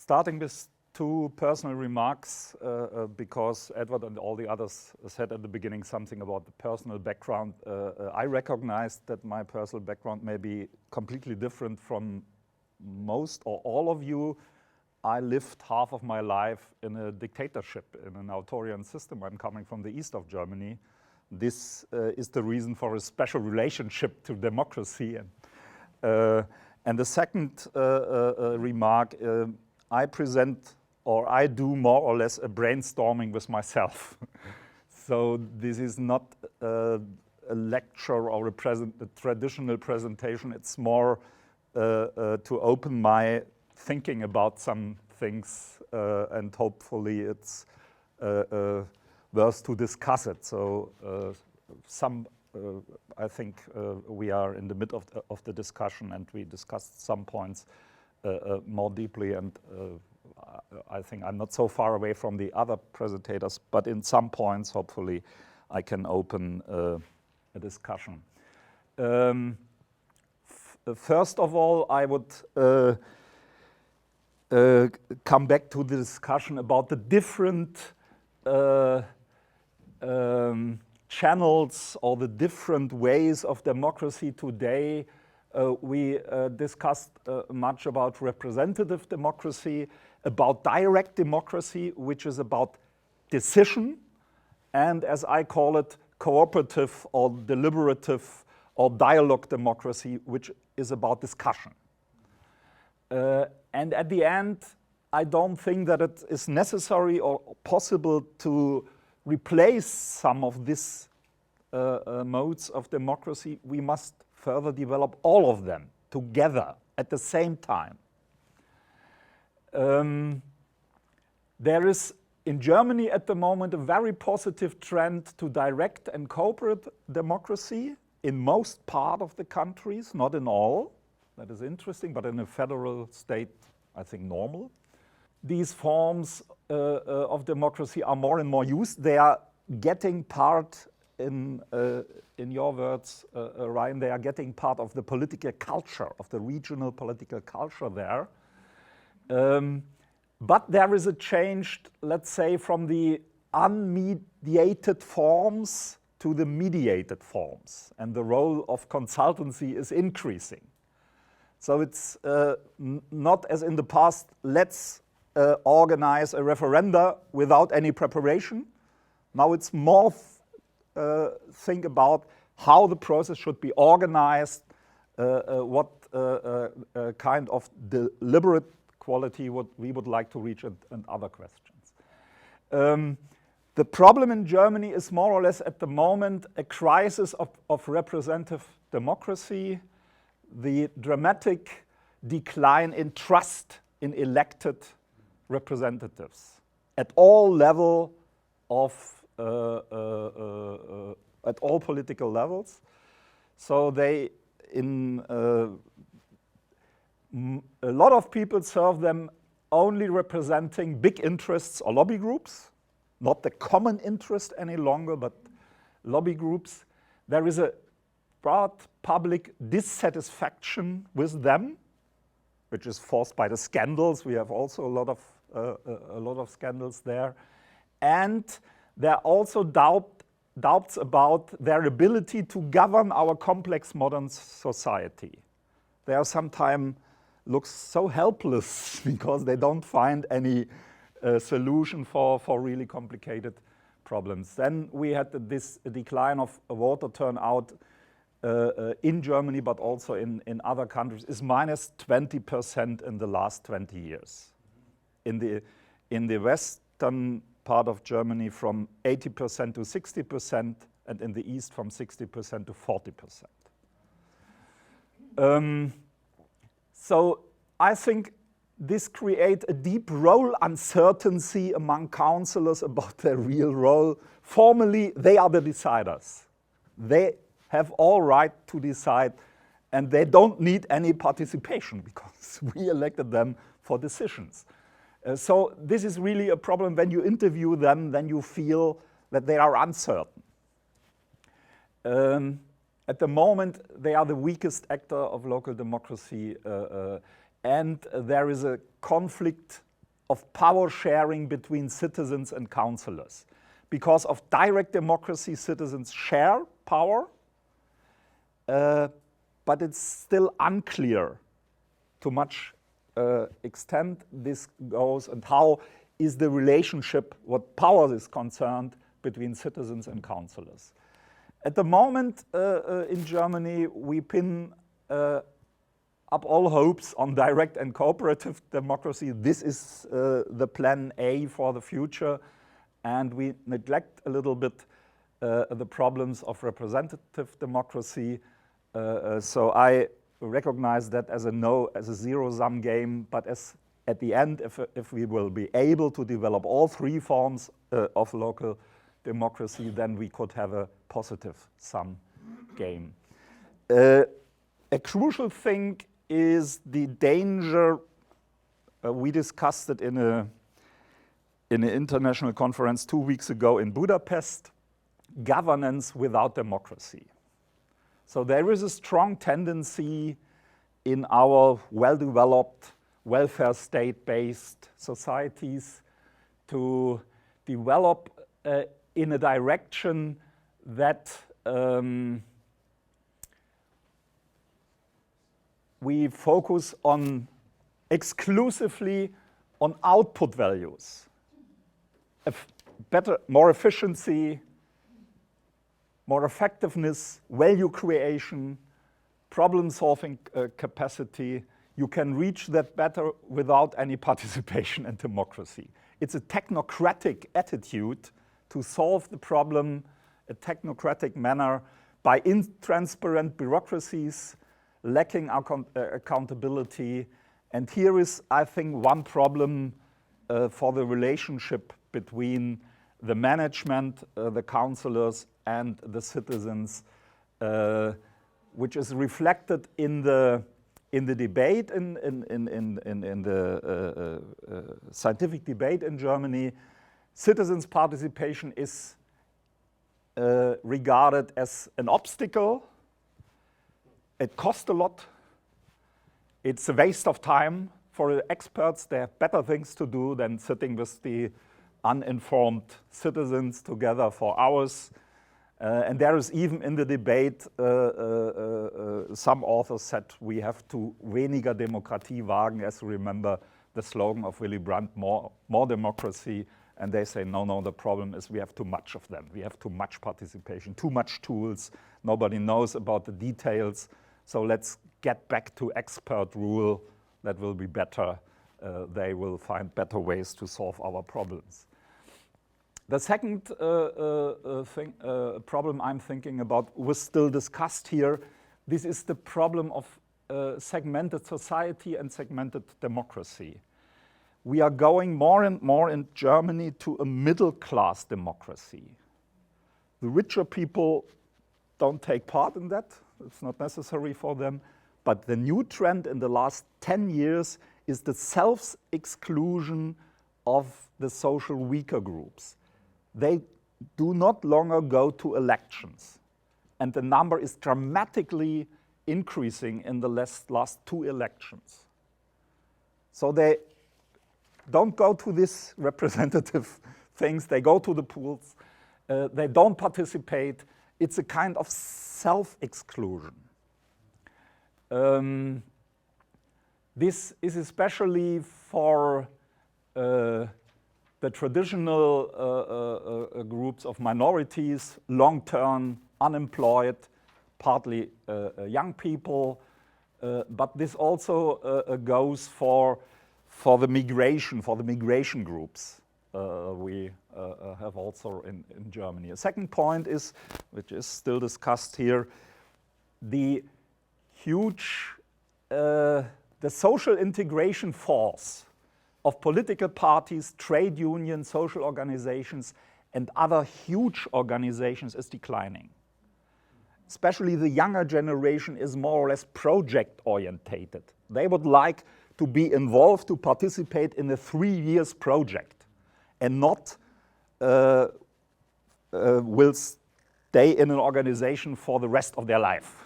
Starting with two personal remarks, because Edward and all the others said at the beginning something about the personal background. I recognized that my personal background may be completely different from most or all of you. I lived half of my life in a dictatorship, in an authoritarian system. I'm coming from the east of Germany. This is the reason for a special relationship to democracy. And the second remark, I present, or I do more or less a brainstorming with myself. So this is not a lecture or a traditional presentation. It's more to open my thinking about some things, and hopefully it's worth to discuss it. So I think we are in the middle of the discussion, and we discussed some points more deeply, and I think I'm not so far away from the other presentators, but in some points, hopefully, I can open a discussion. First of all, I would come back to the discussion about the different channels or the different ways of democracy today. We discussed much about representative democracy, about direct democracy, which is about decision, and as I call it, cooperative or deliberative or dialogue democracy, which is about discussion. And at the end, I don't think that it is necessary or possible to replace some of these modes of democracy. We must further develop all of them together at the same time. There is in Germany at the moment a very positive trend to direct and cooperative democracy in most part of the countries, not in all. That is interesting, but in a federal state, I think normal. These forms of democracy are more and more used. They are getting part, in your words, Ryan, they are getting part of the political culture, of the regional political culture there. But there is a change, let's say, from the unmediated forms to the mediated forms, and the role of consultancy is increasing. So it's not as in the past, let's organize a referenda without any preparation. Now it's more think about how the process should be organized, what kind of deliberate quality we would like to reach, and other questions. The problem in Germany is more or less at the moment a crisis of representative democracy, the dramatic decline in trust in elected representatives at all level of at all political levels. So they a lot of people serve them only representing big interests or lobby groups, not the common interest any longer, but lobby groups. There is a broad public dissatisfaction with them, which is forced by the scandals. We have also a lot of scandals there. And there are also doubts about their ability to govern our complex modern society. They are sometimes look so helpless because they don't find any solution for really complicated problems. Then we had this decline of voter turnout in Germany, but also in other countries, is minus 20% in the last 20 years. In the western part of Germany, from 80% to 60%, and in the east from 60% to 40%. So I think this creates a deep role uncertainty among councillors about their real role. Formally, they are the deciders. They have all right to decide, and they don't need any participation because we elected them for decisions. So this is really a problem. When you interview them, then you feel that they are uncertain. At the moment, they are the weakest actor of local democracy, and there is a conflict of power sharing between citizens and councillors. Because of direct democracy, citizens share power, but it's still unclear to much extent this goes and how is the relationship, what power is concerned, between citizens and councillors. At the moment in Germany, we pin up all hopes on direct and cooperative democracy. This is the plan A for the future, and we neglect a little bit the problems of representative democracy. So I recognize that as a no, as a zero-sum game, but as at the end, if we will be able to develop all three forms of local democracy, then we could have a positive sum game. A crucial thing is the danger, we discussed it in an international conference 2 weeks ago in Budapest, governance without democracy. So there is a strong tendency in our well-developed, welfare state-based societies to develop in a direction that we focus on exclusively on output values. Better, more efficiency, more effectiveness, value creation, problem-solving capacity. You can reach that better without any participation in democracy. It's a technocratic attitude to solve the problem, a technocratic manner, by intransparent bureaucracies, lacking accountability. And here is, I think, one problem for the relationship between the management, the councillors, and the citizens, which is reflected in the debate, in the scientific debate in Germany. Citizens' participation is regarded as an obstacle. It costs a lot. It's a waste of time for the experts. They have better things to do than sitting with the uninformed citizens together for hours. And there is even in the debate, some authors said we have to weniger Demokratie wagen, as you remember the slogan of Willy Brandt, more democracy. And they say, no, the problem is we have too much of them. We have too much participation, too much tools. Nobody knows about the details. So let's get back to expert rule. That will be better. They will find better ways to solve our problems. The second problem I'm thinking about was still discussed here. This is the problem of segmented society and segmented democracy. We are going more and more in Germany to a middle-class democracy. The richer people don't take part in that. It's not necessary for them. But the new trend in the last 10 years is the self-exclusion of the social weaker groups. They do not longer go to elections. And the number is dramatically increasing in the last 2 elections. So they don't go to these representative things. They go to the polls. They don't participate. It's a kind of self-exclusion. This is especially for the traditional groups of minorities, long-term, unemployed, partly young people, but this also goes for the migration groups we have also in Germany. A second point is, which is still discussed here, the huge, the social integration force of political parties, trade unions, social organizations, and other huge organizations is declining. Especially the younger generation is more or less project-orientated. They would like to be involved, to participate in a 3 years project, and not will stay in an organization for the rest of their life.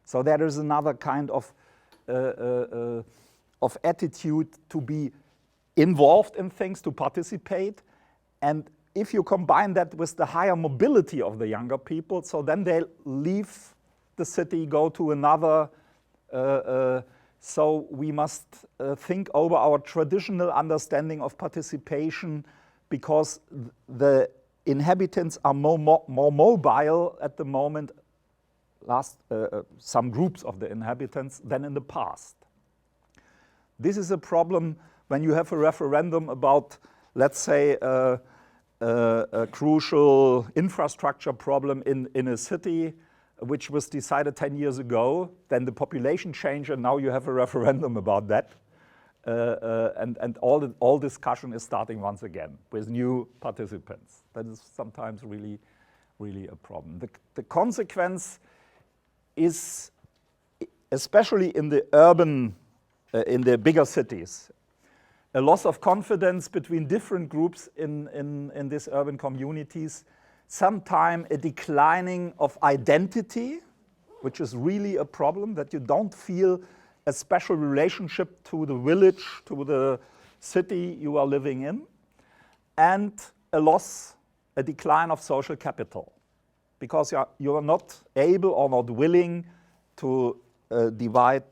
So there is another kind of attitude to be involved in things, to participate. And if you combine that with the higher mobility of the younger people, so then they leave the city, go to another. So we must think over our traditional understanding of participation, because the inhabitants are more mobile at the moment, some groups of the inhabitants, than in the past. This is a problem when you have a referendum about, let's say, a crucial infrastructure problem in a city, which was decided 10 years ago. Then the population changed, and now you have a referendum about that. And all discussion is starting once again with new participants. That is sometimes really, really a problem. The consequence is, especially in the urban, in the bigger cities, a loss of confidence between different groups in these urban communities, sometimes a declining of identity, which is really a problem, that you don't feel a special relationship to the village, to the city you are living in, and a decline of social capital, because you are not able or not willing to divide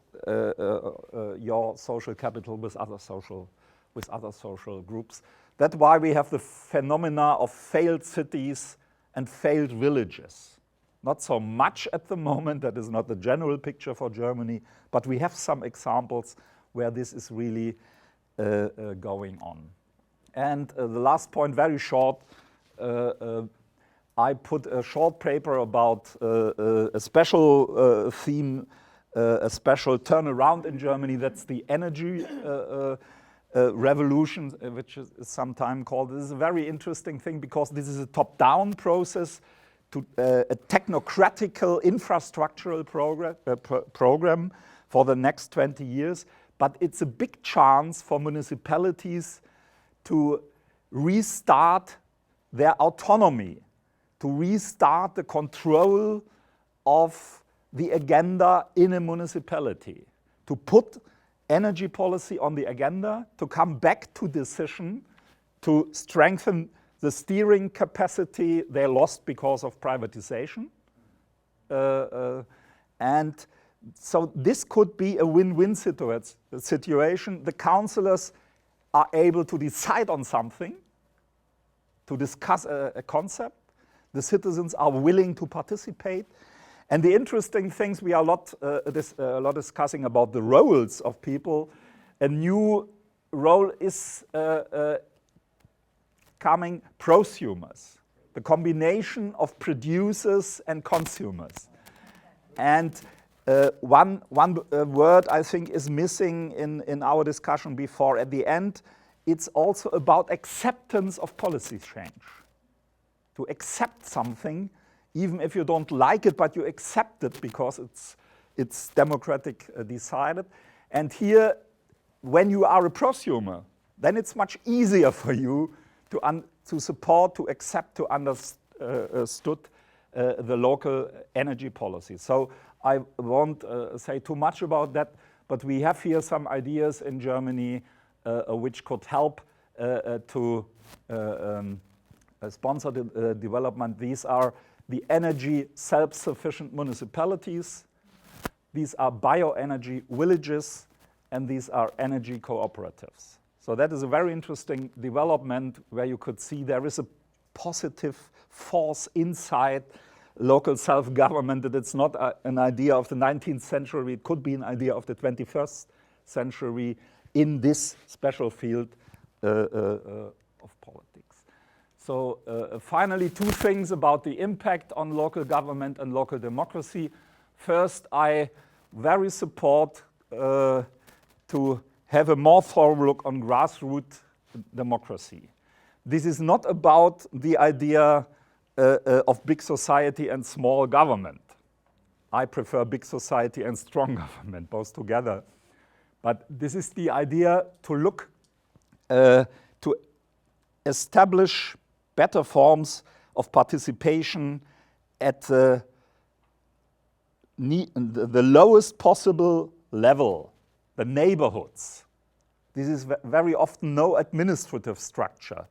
your social capital with other social groups. That's why we have the phenomena of failed cities and failed villages. Not so much at the moment, that is not the general picture for Germany, but we have some examples where this is really going on. And the last point, very short, I put a short paper about a special theme, a special turnaround in Germany. That's the energy revolution, which is sometimes called. This is a very interesting thing, because this is a top-down process to a technocratical infrastructural program for the next 20 years. But it's a big chance for municipalities to restart their autonomy, to restart the control of the agenda in a municipality, to put energy policy on the agenda, to come back to decision, to strengthen the steering capacity they lost because of privatization. And so this could be a win-win situation. The councillors are able to decide on something, to discuss a concept. The citizens are willing to participate. And the interesting things, we are a lot discussing about the roles of people. A new role is coming: prosumers, the combination of producers and consumers. And one word I think is missing in our discussion before. At the end, it's also about acceptance of policy change. To accept something, even if you don't like it, but you accept it because it's democratic decided. And here, when you are a prosumer, then it's much easier for you to support, to accept, to understood the local energy policy. So I won't say too much about that, but we have here some ideas in Germany which could help to sponsor the development. These are the energy self-sufficient municipalities, these are bioenergy villages, and these are energy cooperatives. So that is a very interesting development where you could see there is a positive force inside local self-government, that it's not an idea of the 19th century, it could be an idea of the 21st century in this special field of politics. So finally, two things about the impact on local government and local democracy. First, I very support to have a more thorough look on grassroots democracy. This is not about the idea of big society and small government. I prefer big society and strong government, both together. But this is the idea to look to establish better forms of participation at the lowest possible level, the neighborhoods. This is very often no administrative structure.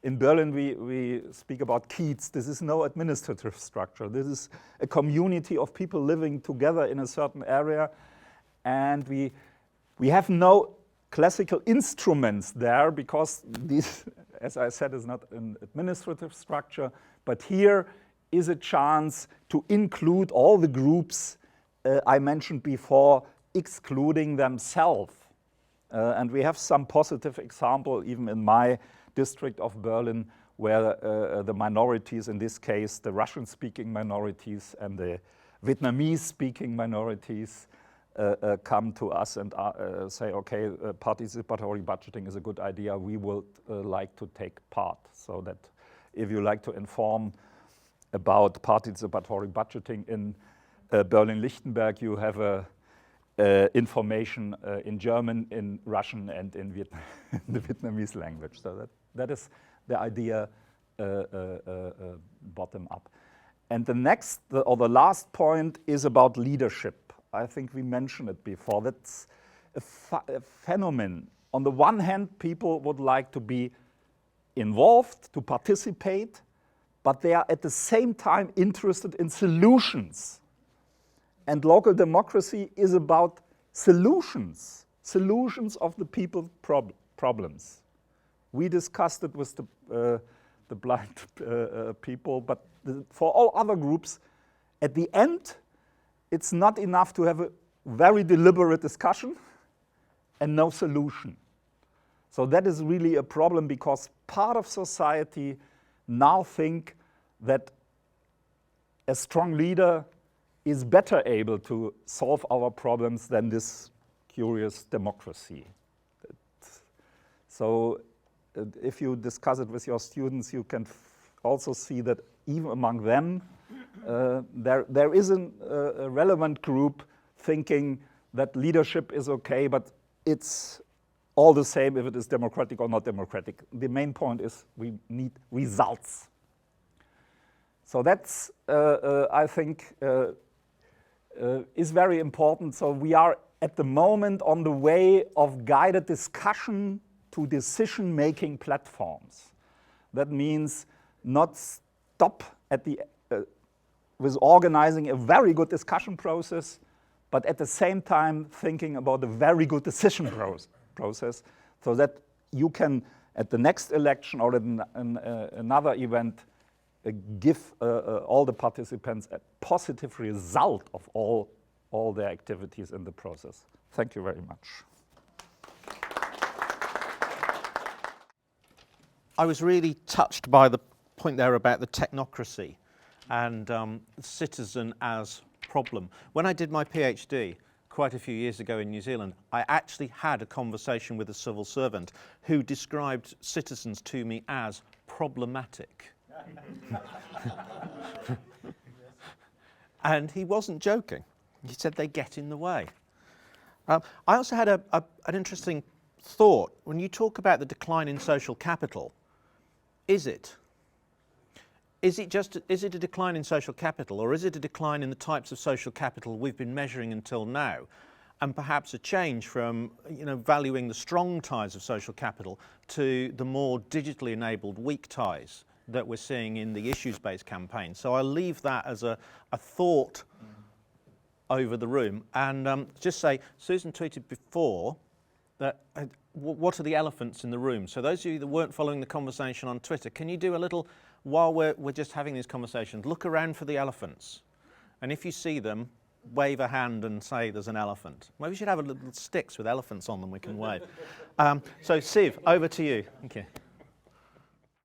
In Berlin, we speak about Kiez. This is no administrative structure. This is a community of people living together in a certain area, and we have no classical instruments there because this, as I said, is not an administrative structure, but here is a chance to include all the groups I mentioned before, excluding themselves. And we have some positive example even in my district of Berlin where the minorities, in this case the Russian-speaking minorities and the Vietnamese-speaking minorities, come to us and say, okay, participatory budgeting is a good idea, we would like to take part. So that if you like to inform about participatory budgeting in Berlin-Lichtenberg, you have information in German, in Russian, and in the Vietnamese language. So that is the idea bottom up. And the next, or the last point is about leadership. I think we mentioned it before. That's a phenomenon. On the one hand, people would like to be involved, to participate, but they are at the same time interested in solutions. And local democracy is about solutions of the people's problems. We discussed it with the blind people, but for all other groups, at the end, it's not enough to have a very deliberate discussion and no solution. So that is really a problem because part of society now think that a strong leader is better able to solve our problems than this curious democracy. So if you discuss it with your students, you can also see that even among them, there is a relevant group thinking that leadership is okay, but it's all the same if it is democratic or not democratic. The main point is we need results. So that's, I think, is very important. So we are at the moment on the way of guided discussion to decision-making platforms. That means not stop at the with organizing a very good discussion process, but at the same time thinking about a very good decision process, so that you can, at the next election or in another event, give all the participants a positive result of all their activities in the process. Thank you very much. I was really touched by the point there about the technocracy and citizen as problem. When I did my PhD quite a few years ago in New Zealand, I actually had a conversation with a civil servant who described citizens to me as problematic. And he wasn't joking. He said they get in the way. I also had an interesting thought. When you talk about the decline in social capital, is it a decline in social capital, or is it a decline in the types of social capital we've been measuring until now, and perhaps a change from valuing the strong ties of social capital to the more digitally enabled weak ties that we're seeing in the issues-based campaign? So I'll leave that as a thought over the room, and just say, Susan tweeted before that what are the elephants in the room? So those of you that weren't following the conversation on Twitter, can you do a little, while we're just having these conversations, look around for the elephants, and if you see them, wave a hand and say there's an elephant. Maybe we should have a little sticks with elephants on them we can wave. So Siv, over to you. Thank you.